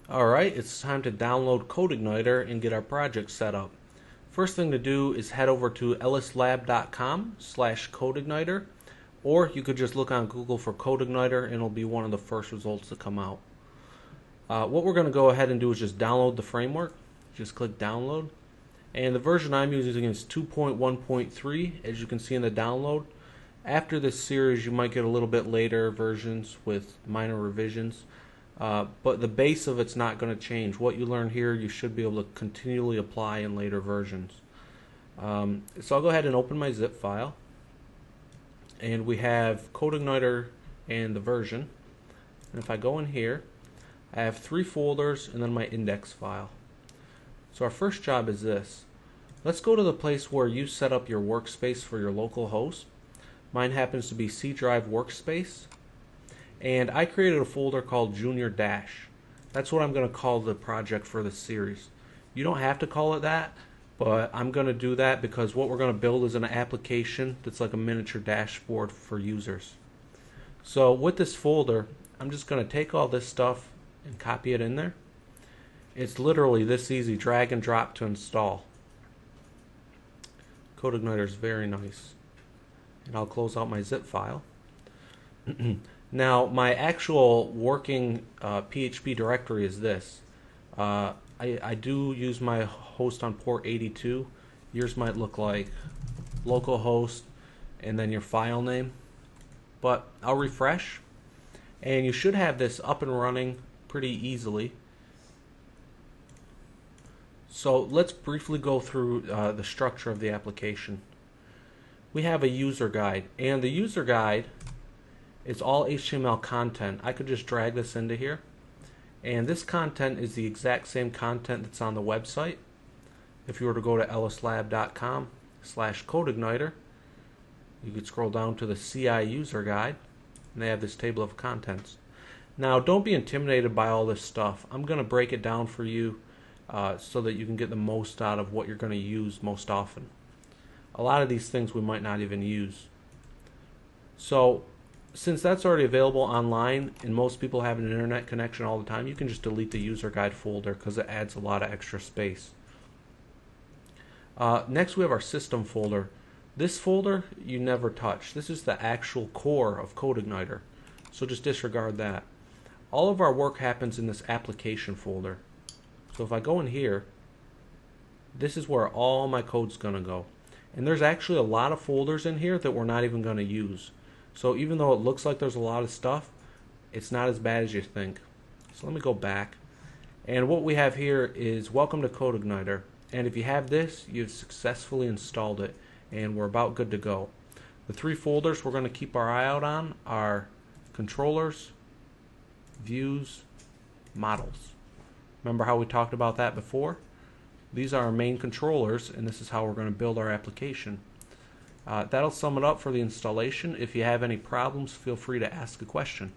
Alright, it's time to download CodeIgniter and get our project set up. First thing to do is head over to ellislab.com/CodeIgniter, or you could just look on Google for CodeIgniter and it'll be one of the first results to come out. What we're going to go ahead and do is just download the framework. Just click download. And the version I'm using is 2.1.3, as you can see in the download. After this series you might get a little bit later versions with minor revisions. But the base of it's not going to change. What you learn here you should be able to continually apply in later versions. So I'll go ahead and open my zip file, and we have CodeIgniter and the version. And if I go in here, I have 3 folders and then my index file. So our first job is this. Let's go to the place where you set up your workspace for your local host. Mine happens to be C Drive Workspace. And I created a folder called Junior Dash. That's what I'm going to call the project for this series. You don't have to call it that, but I'm going to do that because what we're going to build is an application that's like a miniature dashboard for users. So with this folder, I'm just going to take all this stuff and copy it in there. It's literally this easy, drag and drop to install. CodeIgniter is very nice. And I'll close out my zip file. Now, my actual working PHP directory is this. I do use my host on port 82. Yours might look like localhost and then your file name. But I'll refresh, and you should have this up and running pretty easily. So let's briefly go through the structure of the application. We have a user guide, and the user guide is all HTML content. I could just drag this into here, and this content is the exact same content that's on the website. If you were to go to ellislab.com/CodeIgniter, you could scroll down to the CI user guide, and they have this table of contents. Now, don't be intimidated by all this stuff. I'm going to break it down for you so that you can get the most out of what you're going to use most often. A lot of these things we might not even use. So since that's already available online and most people have an internet connection all the time, you can just delete the user guide folder because it adds a lot of extra space. Next we have our system folder. This folder you never touch. This is the actual core of CodeIgniter, so just disregard that. All of our work happens in this application folder. So if I go in here, this is where all my code's going to go. And there's actually a lot of folders in here that we're not even going to use. So even though it looks like there's a lot of stuff, it's not as bad as you think. So let me go back. And what we have here is welcome to CodeIgniter. And if you have this, you've successfully installed it, and we're about good to go. The 3 folders we're going to keep our eye out on are controllers, views, models. Remember how we talked about that before? These are our main controllers, and this is how we're going to build our application. That'll sum it up for the installation. If you have any problems, feel free to ask a question.